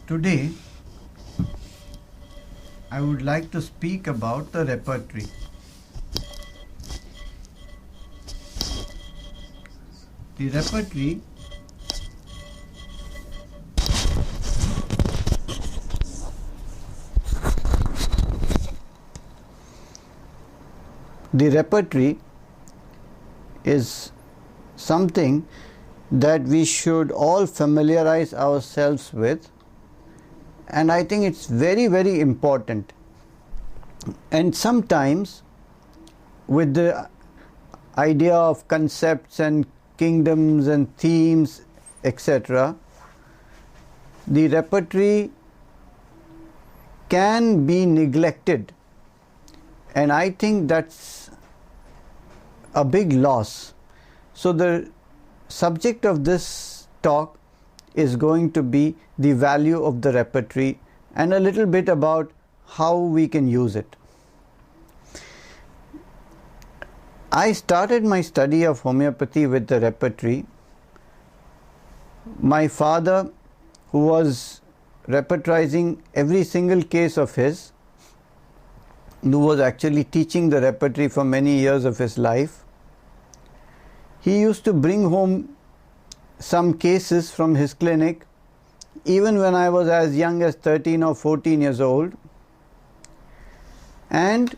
Today, I would like to speak about the repertory. The repertory is something that we should all familiarize ourselves with, and I think it's very, very important. And sometimes, with the idea of concepts and kingdoms and themes, etc., the repertory can be neglected, and I think that's a big loss. So the subject of this talk is going to be the value of the repertory and a little bit about how we can use it. I started my study of homeopathy with the repertory. My father, who was repertorizing every single case of his, who was actually teaching the repertory for many years of his life, he used to bring home some cases from his clinic even when I was as young as 13 or 14 years old, and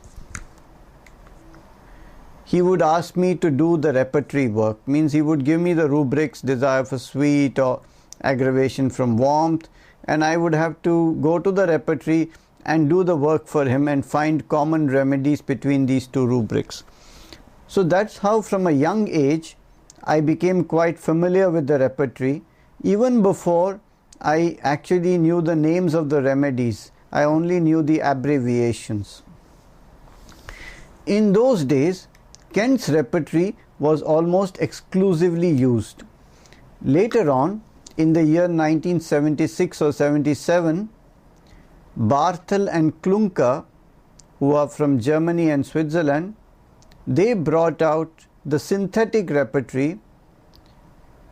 he would ask me to do the repertory work. Means he would give me the rubrics, desire for sweet or aggravation from warmth, and I would have to go to the repertory and do the work for him and find common remedies between these two rubrics. So that's how from a young age I became quite familiar with the repertory. Even before I actually knew the names of the remedies, I only knew the abbreviations. In those days, Kent's repertory was almost exclusively used. Later on, in the year 1976 or 77, Barthel and Klunker, who are from Germany and Switzerland, they brought out the synthetic repertory,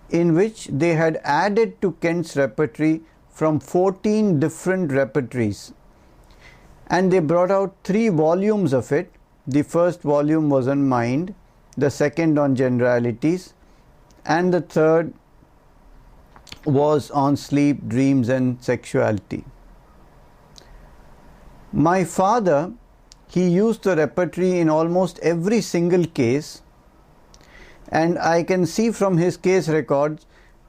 in which they had added to Kent's repertory from 14 different repertories. And they brought out 3 volumes of it. The first volume was on mind, the second on generalities, and the third was on sleep, dreams and sexuality. My father, he used the repertory in almost every single case, and I can see from his case records,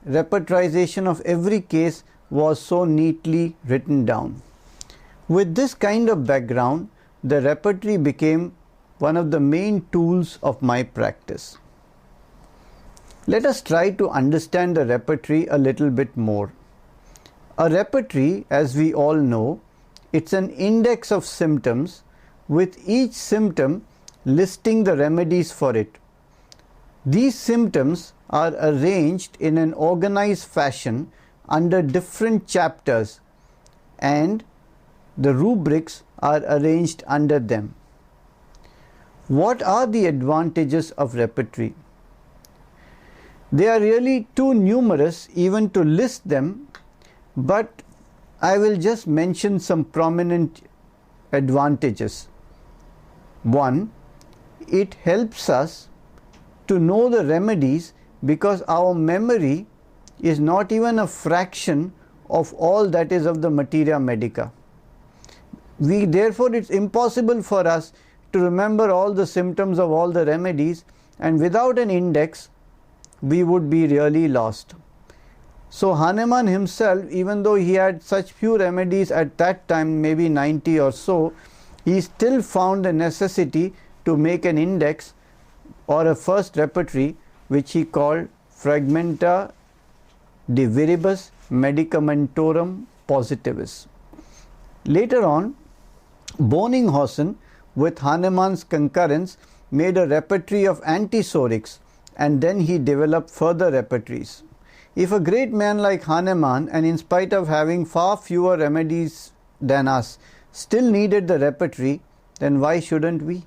repertorization of every case was so neatly written down. With this kind of background, the repertory became one of the main tools of my practice. Let us try to understand the repertory a little bit more. A repertory, as we all know, it's an index of symptoms, with each symptom listing the remedies for it. These symptoms are arranged in an organized fashion under different chapters, and the rubrics are arranged under them. What are the advantages of repertory? They are really too numerous even to list them, but I will just mention some prominent advantages. 1. It helps us to know the remedies because our memory is not even a fraction of all that is of the materia medica. Therefore, it's impossible for us to remember all the symptoms of all the remedies, and without an index, we would be really lost. So Hahnemann himself, even though he had such few remedies at that time, maybe 90 or so, he still found the necessity to make an index or a first repertory, which he called Fragmenta de Viribus Medicamentorum Positivis. Later on, Bonninghausen, with Hahnemann's concurrence, made a repertory of antisorics, and then he developed further repertories. If a great man like Hahnemann, and in spite of having far fewer remedies than us, still needed the repertory, then why shouldn't we?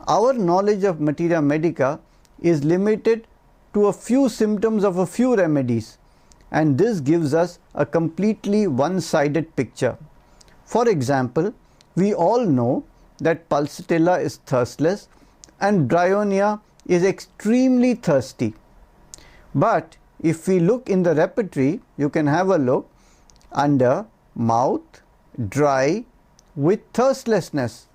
Our knowledge of materia medica is limited to a few symptoms of a few remedies, and this gives us a completely one-sided picture. For example, we all know that pulsatilla is thirstless and bryonia is extremely thirsty. But if we look in the repertory, you can have a look under mouth, dry with thirstlessness.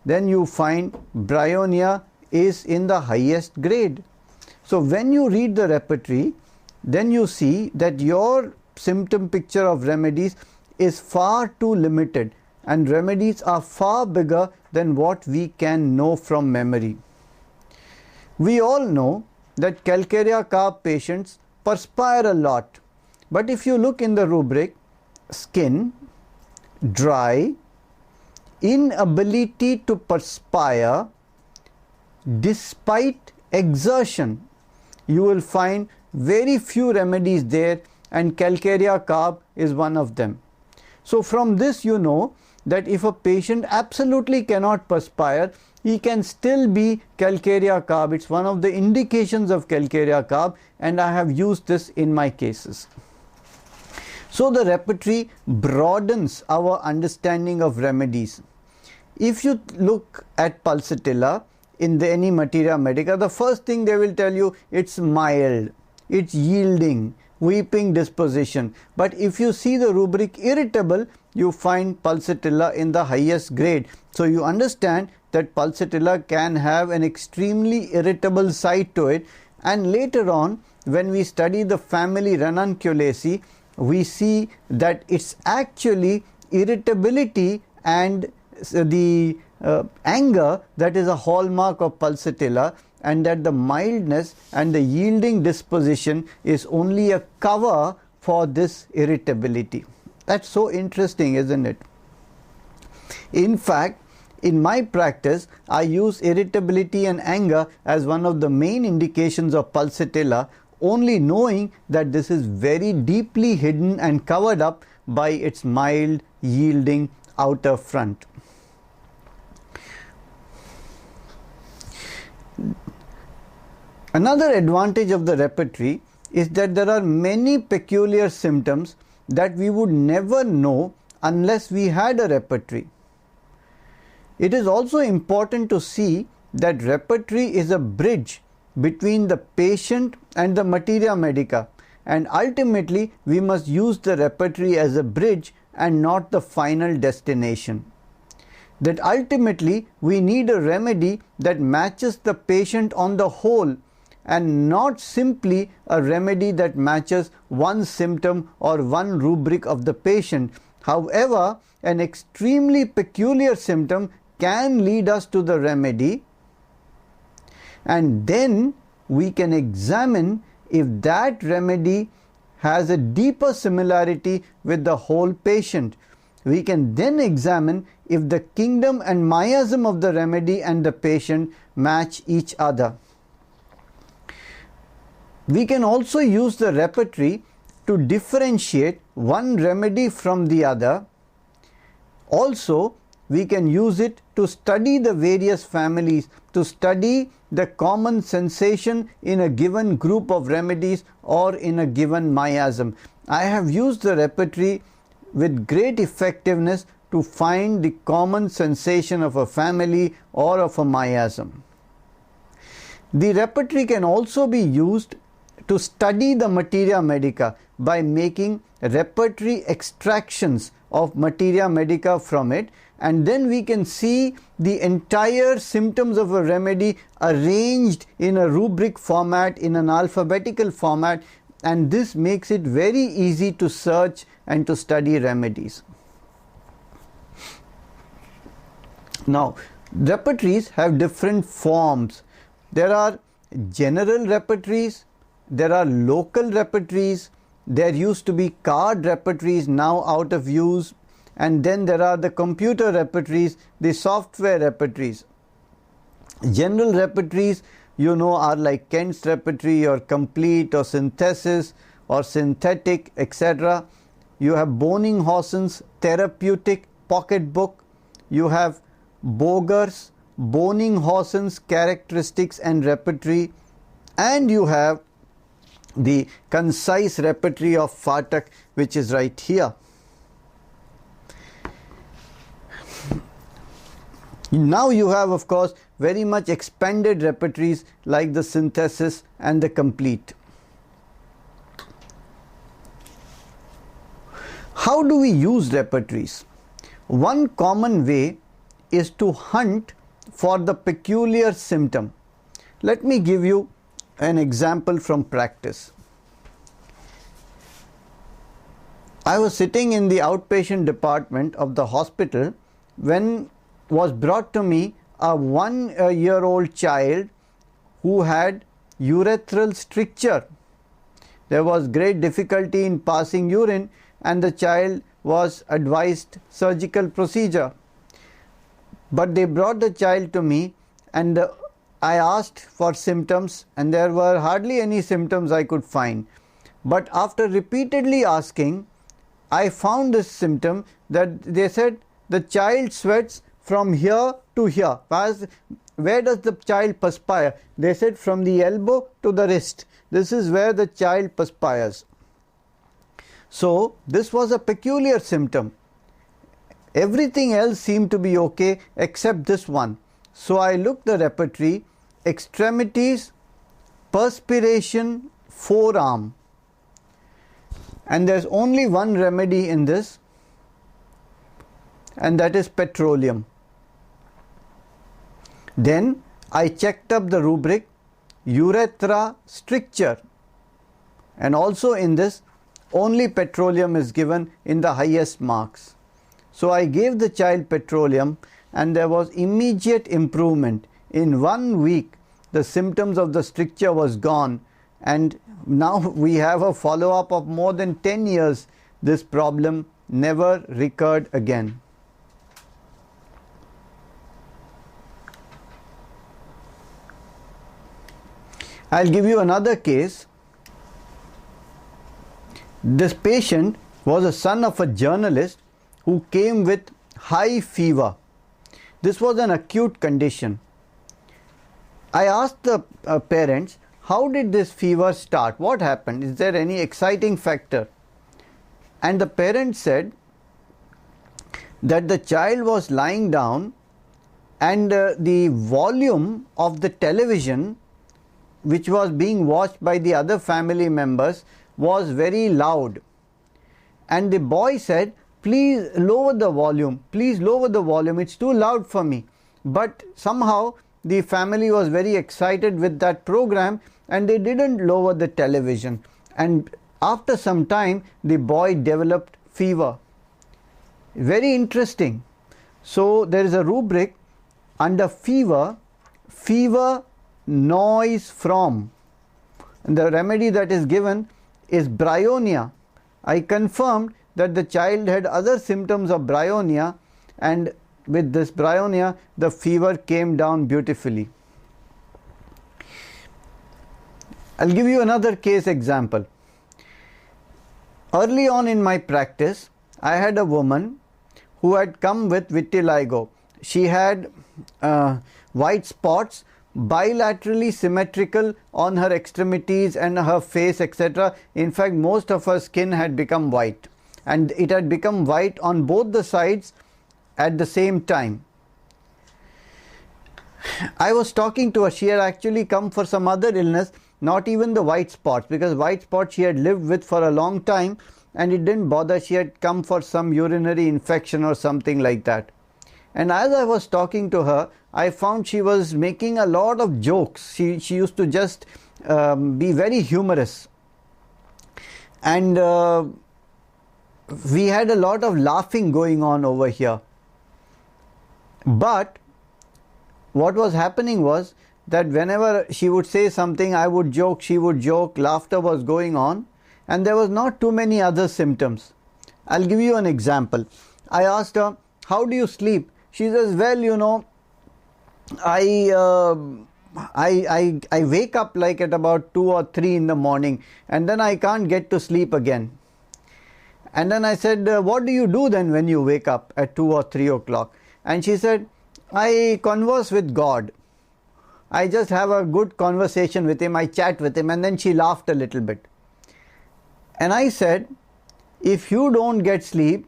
Then you find bryonia is in the highest grade. So when you read the repertory, then you see that your symptom picture of remedies is far too limited, and remedies are far bigger than what we can know from memory. We all know that calcarea carb patients perspire a lot, but if you look in the rubric, skin, dry, inability to perspire despite exertion, you will find very few remedies there, and calcarea carb is one of them. So from this you know that if a patient absolutely cannot perspire, he can still be calcarea carb. It's one of the indications of calcarea carb, and I have used this in my cases. So the repertory broadens our understanding of remedies. If you look at pulsatilla in any materia medica, the first thing they will tell you, it's mild, it's yielding, weeping disposition. But if you see the rubric irritable, you find pulsatilla in the highest grade. So you understand that pulsatilla can have an extremely irritable side to it, and later on when we study the family Ranunculaceae, we see that it's actually irritability and the anger that is a hallmark of pulsatilla, and that the mildness and the yielding disposition is only a cover for this irritability. That's so interesting, isn't it? In fact, in my practice, I use irritability and anger as one of the main indications of pulsatilla, only knowing that this is very deeply hidden and covered up by its mild, yielding outer front. Another advantage of the repertory is that there are many peculiar symptoms that we would never know unless we had a repertory. It is also important to see that repertory is a bridge between the patient and the materia medica, and ultimately we must use the repertory as a bridge and not the final destination. That ultimately we need a remedy that matches the patient on the whole, and not simply a remedy that matches one symptom or one rubric of the patient. However, an extremely peculiar symptom can lead us to the remedy, and then we can examine if that remedy has a deeper similarity with the whole patient. We can then examine if the kingdom and miasm of the remedy and the patient match each other. We can also use the repertory to differentiate one remedy from the other. Also, we can use it to study the various families, to study the common sensation in a given group of remedies or in a given miasm. I have used the repertory with great effectiveness to find the common sensation of a family or of a miasm. The repertory can also be used to study the materia medica by making repertory extractions of materia medica from it, and then we can see the entire symptoms of a remedy arranged in a rubric format, in an alphabetical format, and this makes it very easy to search and to study remedies. Now, repertories have different forms. There are general repertories, there are local repertories, there used to be card repertories, now out of use, and then there are the computer repertories, the software repertories. General repertories, you know, are like Kent's repertory or complete or synthesis or synthetic, etc. You have Boninghausen's therapeutic pocketbook. You have Boger's Boninghausen's characteristics and repertory, and you have the concise repertory of Phatak, which is right here. Now you have, of course, very much expanded repertories like the synthesis and the complete. How do we use repertories? One common way is to hunt for the peculiar symptom. Let me give you an example from practice. I was sitting in the outpatient department of the hospital when was brought to me a 1-year-old child who had urethral stricture. There was great difficulty in passing urine and the child was advised surgical procedure. But they brought the child to me and I asked for symptoms and there were hardly any symptoms I could find. But after repeatedly asking, I found this symptom that they said the child sweats from here to here. Where does the child perspire? They said from the elbow to the wrist. This is where the child perspires. So this was a peculiar symptom. Everything else seemed to be okay except this one. So I looked the repertory, extremities, perspiration, forearm. And there's only one remedy in this, and that is petroleum. Then I checked up the rubric, urethra stricture, and also in this only petroleum is given in the highest marks. So I gave the child petroleum and there was immediate improvement. In 1 week the symptoms of the stricture was gone, and now we have a follow-up of more than 10 years. This problem never recurred again. I'll give you another case. This patient was a son of a journalist who came with high fever. This was an acute condition. I asked the parents, how did this fever start? What happened? Is there any exciting factor? And the parents said that the child was lying down and the volume of the television which was being watched by the other family members was very loud. And the boy said, please lower the volume, it's too loud for me. But somehow the family was very excited with that program and they didn't lower the television. And after some time the boy developed fever. Very interesting. So there is a rubric under fever, noise from, and the remedy that is given is bryonia. I confirmed that the child had other symptoms of bryonia, and with this bryonia the fever came down beautifully. I'll give you another case example. Early on in my practice, I had a woman who had come with vitiligo. She had white spots, bilaterally symmetrical on her extremities and her face, etc. In fact, most of her skin had become white, and it had become white on both the sides at the same time. I was talking to her. She had actually come for some other illness, not even the white spots, because white spots she had lived with for a long time and it didn't bother. She had come for some urinary infection or something like that. And as I was talking to her, I found she was making a lot of jokes. She used to just be very humorous. And we had a lot of laughing going on over here. But what was happening was that whenever she would say something, I would joke, she would joke, laughter was going on, and there was not too many other symptoms. I'll give you an example. I asked her, how do you sleep? She says, well, you know, I wake up like at about 2 or 3 in the morning, and then I can't get to sleep again. And then I said, what do you do then when you wake up at 2 or 3 o'clock? And she said, I converse with God. I just have a good conversation with him, I chat with him, and then she laughed a little bit. And I said, if you don't get sleep,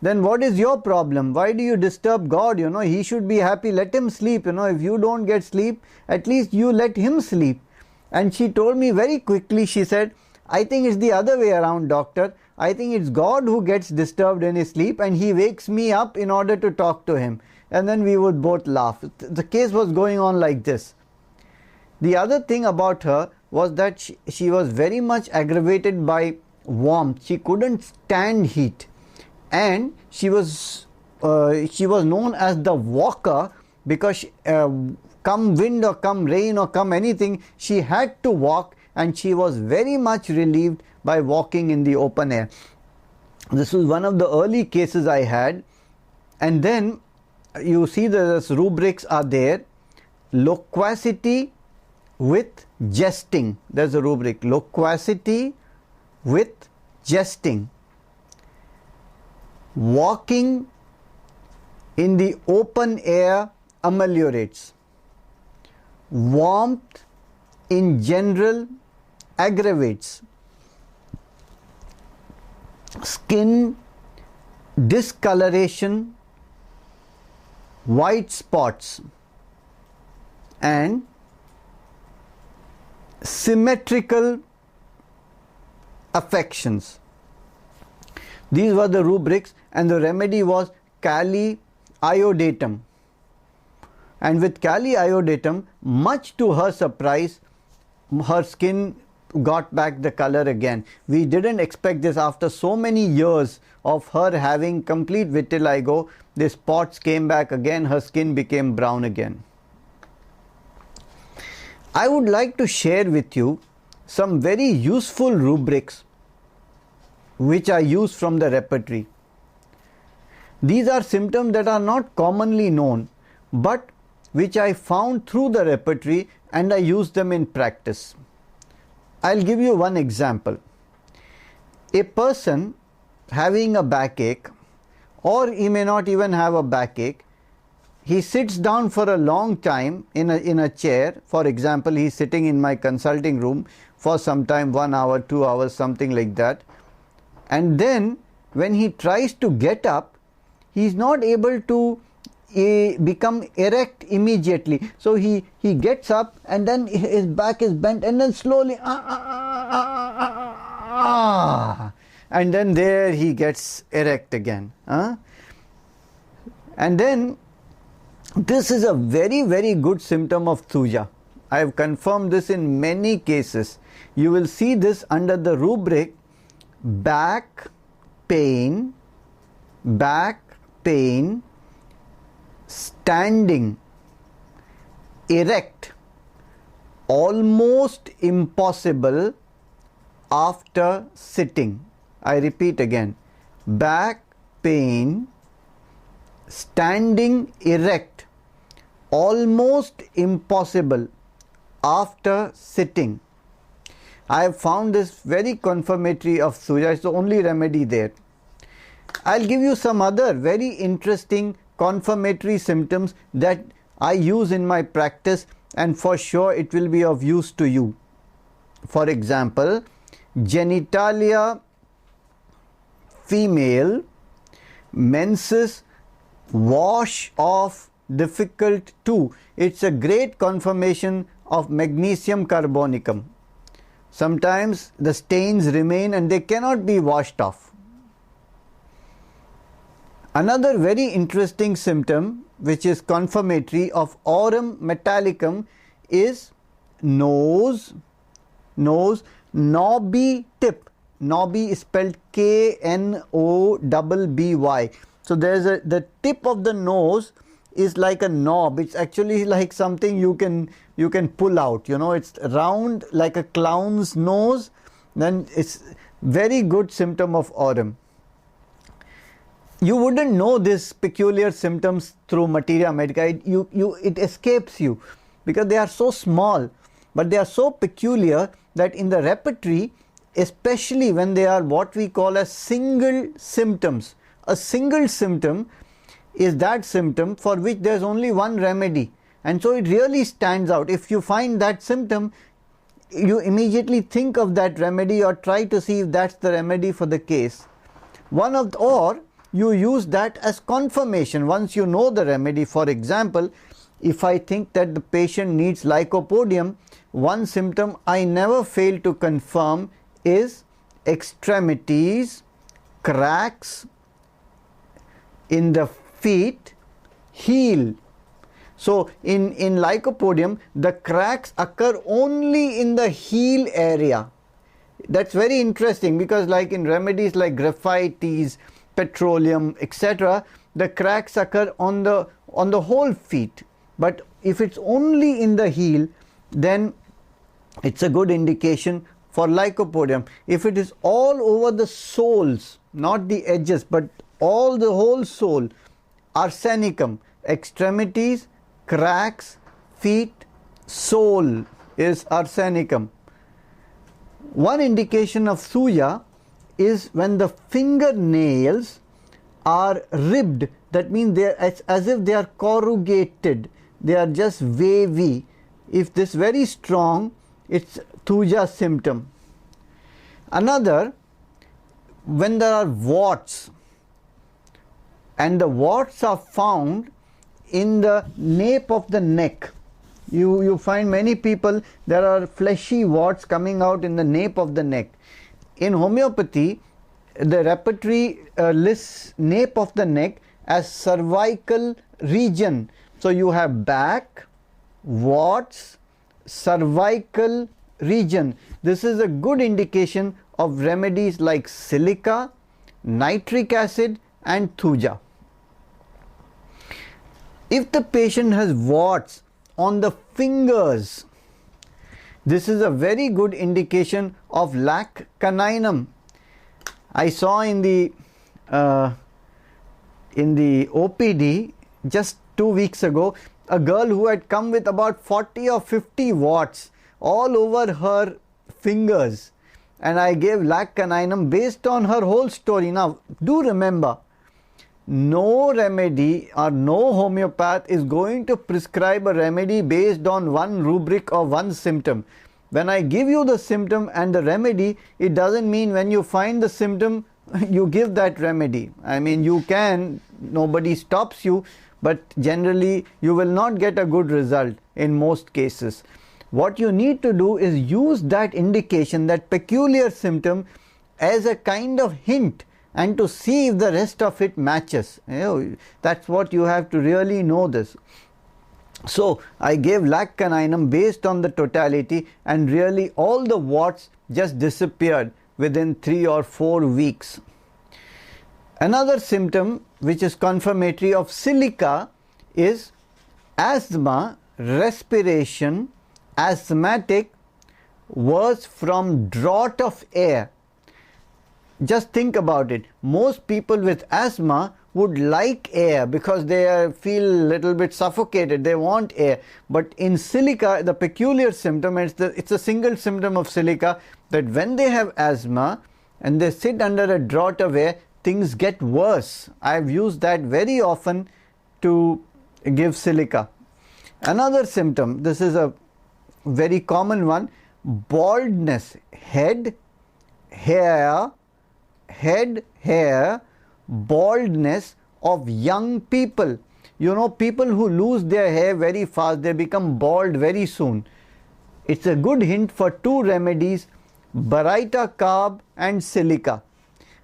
then what is your problem? Why do you disturb God? He should be happy. Let him sleep. If you don't get sleep, at least you let him sleep. And she told me very quickly, she said, I think it's the other way around, doctor. I think it's God who gets disturbed in his sleep and he wakes me up in order to talk to him. And then we would both laugh. The case was going on like this. The other thing about her was that she was very much aggravated by warmth. She couldn't stand heat. And she was known as the walker because come wind or come rain or come anything, she had to walk, and she was very much relieved by walking in the open air. This was one of the early cases I had. And then you see the rubrics are there. Loquacity with jesting. There's a rubric. Loquacity with jesting. Walking in the open air ameliorates. Warmth in general aggravates. Skin discoloration, white spots, and symmetrical affections. These were the rubrics, and the remedy was kali iodatum. And with kali iodatum, much to her surprise, her skin got back the color again. We didn't expect this. After so many years of her having complete vitiligo, the spots came back again, her skin became brown again. I would like to share with you some very useful rubrics which I use from the repertory. These are symptoms that are not commonly known, but which I found through the repertory and I use them in practice. I'll give you one example. A person having a backache, or he may not even have a backache, he sits down for a long time in a chair. For example, he's sitting in my consulting room for some time, 1 hour, 2 hours, something like that. And then when he tries to get up, he's not able to become erect immediately. So he gets up and then his back is bent and then slowly and then there he gets erect again. And then this is a very, very good symptom of thuja. I have confirmed this in many cases. You will see this under the rubric back pain, standing, erect, almost impossible after sitting. I repeat again, back pain, standing erect, almost impossible after sitting. I have found this very confirmatory of thuja. It's the only remedy there. I'll give you some other very interesting confirmatory symptoms that I use in my practice, and for sure it will be of use to you. For example, genitalia female, menses wash off difficult too. It's a great confirmation of magnesium carbonicum. Sometimes the stains remain and they cannot be washed off. Another very interesting symptom which is confirmatory of aurum metallicum is nose, knobby tip. Knobby is spelled Knobby. So there's the tip of the nose is like a knob. It's actually like something you can pull out. It's round like a clown's nose. Then it's very good symptom of aurum. You wouldn't know this peculiar symptoms through materia medica. It escapes you because they are so small, but they are so peculiar that in the repertory, especially when they are what we call as single symptoms. A single symptom is that symptom for which there is only one remedy, and so it really stands out. If you find that symptom, you immediately think of that remedy or try to see if that's the remedy for the case. Or you use that as confirmation once you know the remedy. For example, if I think that the patient needs lycopodium, one symptom I never fail to confirm is extremities, cracks in the feet, heel. So in lycopodium, the cracks occur only in the heel area. That's very interesting, because like in remedies like graphites, petroleum, etc., the cracks occur on the whole feet. But if it's only in the heel, then it's a good indication for lycopodium. If it is all over the soles, not the edges, but the whole sole, arsenicum, extremities, cracks, feet, sole is arsenicum. One indication of thuja is when the fingernails are ribbed. That means they are as if they are corrugated. They are just wavy. If this is very strong, it's thuja symptom. Another, when there are warts, and the warts are found in the nape of the neck. You find many people, there are fleshy warts coming out in the nape of the neck. In homeopathy, the repertory lists nape of the neck as cervical region. So you have back, warts, cervical region. This is a good indication of remedies like silica, nitric acid and thuja. If the patient has warts on the fingers, this is a very good indication of lac caninum. I saw in the OPD just 2 weeks ago a girl who had come with about 40 or 50 warts all over her fingers, and I gave lac caninum based on her whole story. Now do remember, no remedy or no homeopath is going to prescribe a remedy based on one rubric or one symptom. When I give you the symptom and the remedy, it doesn't mean when you find the symptom you give that remedy. I mean, you can, nobody stops you, but generally you will not get a good result in most cases. What you need to do is use that indication, that peculiar symptom, as a kind of hint, and to see if the rest of it matches. That's what you have to really know this. So I gave lac caninum based on the totality, and really all the warts just disappeared within 3 or 4 weeks. Another symptom which is confirmatory of silica is asthma, respiration, asthmatic, worse from draught of air. Just think about it. Most people with asthma would like air because they feel a little bit suffocated. They want air. But in silica, the peculiar symptom, it's a single symptom of silica, that when they have asthma and they sit under a draught of air, things get worse. I've used that very often to give silica. Another symptom, this is a very common one, baldness, head, hair, baldness of young people. You know, people who lose their hair very fast, they become bald very soon. It's a good hint for 2 remedies, baryta carb and silica.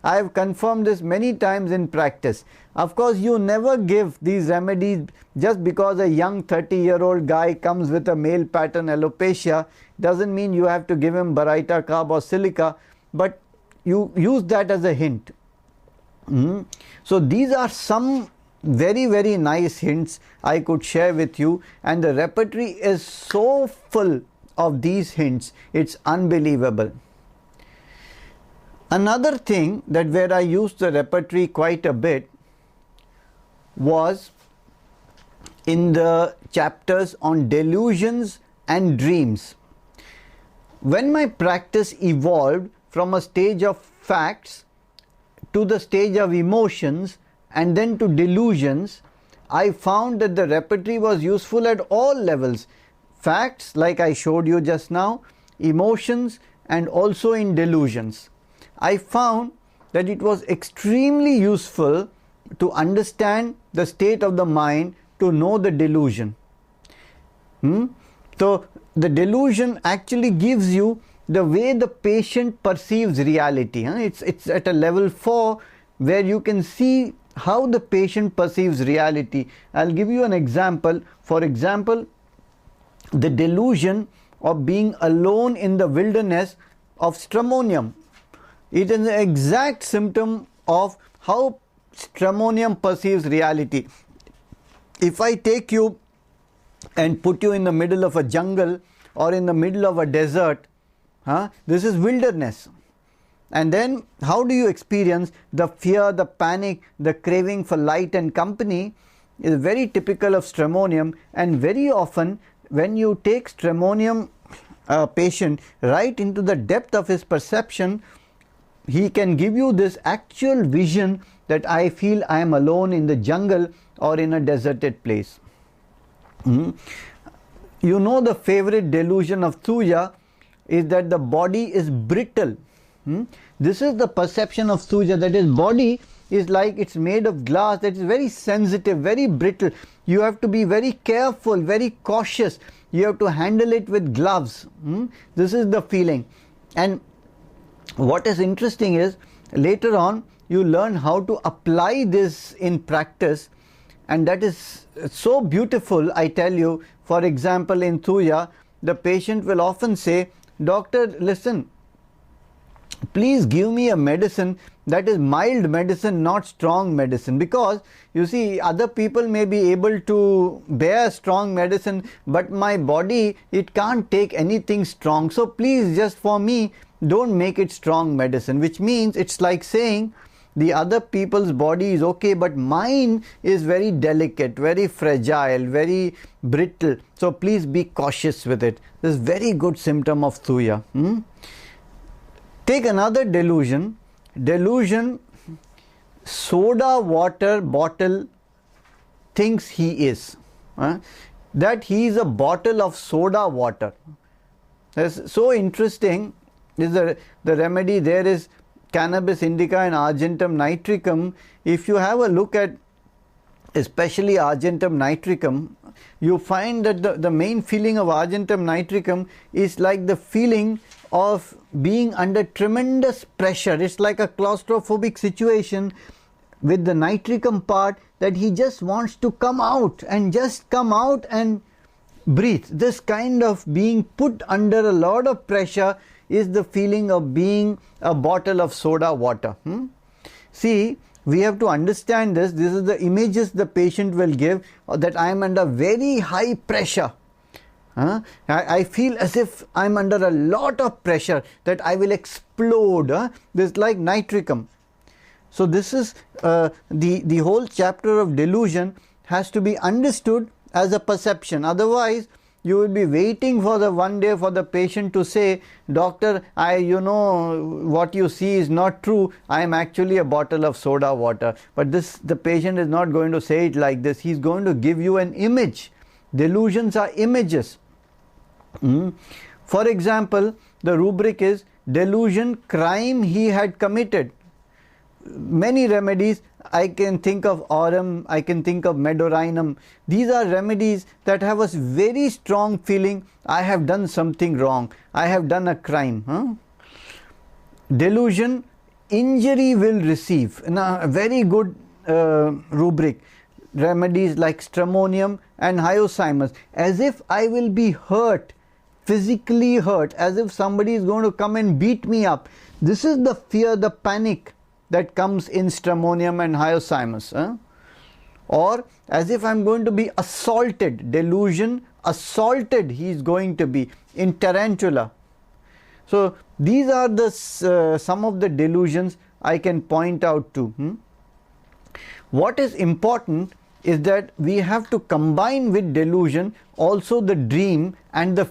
I have confirmed this many times in practice. Of course, you never give these remedies just because a young 30-year-old guy comes with a male pattern alopecia. Doesn't mean you have to give him baryta carb or silica, but you use that as a hint. So these are some very, very nice hints I could share with you, and the repertory is so full of these hints, it's unbelievable. Another thing that where I used the repertory quite a bit was in the chapters on delusions and dreams. When my practice evolved from a stage of facts to the stage of emotions and then to delusions, I found that the repertory was useful at all levels. Facts, like I showed you just now, emotions, and also in delusions. I found that it was extremely useful to understand the state of the mind, to know the delusion. So the delusion actually gives you the way the patient perceives reality. It's at a level 4 where you can see how the patient perceives reality. I'll give you an example. For example, the delusion of being alone in the wilderness of stramonium. It is an exact symptom of how stramonium perceives reality. If I take you and put you in the middle of a jungle or in the middle of a desert, this is wilderness. And then how do you experience the fear, the panic, the craving for light and company is very typical of stramonium. And very often when you take stramonium patient right into the depth of his perception, he can give you this actual vision that I feel I am alone in the jungle or in a deserted place. You know, the favorite delusion of Suya is that the body is brittle. This is the perception of Suja, that his body is like it's made of glass, that is very sensitive, very brittle. You have to be very careful, very cautious. You have to handle it with gloves. This is the feeling. And what is interesting is later on you learn how to apply this in practice, and that is so beautiful, I tell you. For example, in Suya, the patient will often say, "Doctor, listen, please give me a medicine that is mild medicine, not strong medicine." Because you see, other people may be able to bear strong medicine, but my body, it can't take anything strong. So please, just for me, don't make it strong medicine. Which means it's like saying the other people's body is okay, but mine is very delicate, very fragile, very brittle. So please be cautious with it. This is very good symptom of Suya. Take another delusion. Delusion, soda water bottle thinks he is. That he is a bottle of soda water. That's so interesting. Is the remedy there is cannabis indica and argentum nitricum. If you have a look at especially argentum nitricum, you find that the main feeling of argentum nitricum is like the feeling of being under tremendous pressure. It's like a claustrophobic situation with the nitricum part, that he just wants to come out and just come out and breathe. This kind of being put under a lot of pressure is the feeling of being a bottle of soda water. See, we have to understand this. This is the images the patient will give, that I am under very high pressure. I feel as if I am under a lot of pressure, that I will explode. This is like nitricum. So this is the whole chapter of delusion has to be understood as a perception. Otherwise, you will be waiting for the one day for the patient to say, "Doctor, what you see is not true. I am actually a bottle of soda water." But the patient is not going to say it like this. He is going to give you an image. Delusions are images. For example, the rubric is delusion, crime he had committed. Many remedies, I can think of aurum, I can think of medorinum. These are remedies that have a very strong feeling, I have done something wrong, I have done a crime. Delusion, injury will receive. Now, a very good rubric. Remedies like stramonium and hyoscyamus, as if I will be hurt, physically hurt, as if somebody is going to come and beat me up. This is the fear, the panic that comes in stramonium and hyoscyamus. Or as if I am going to be assaulted. Delusion, assaulted he is going to be in tarantula. So these are the some of the delusions I can point out to. What is important is that we have to combine with delusion also the dream and the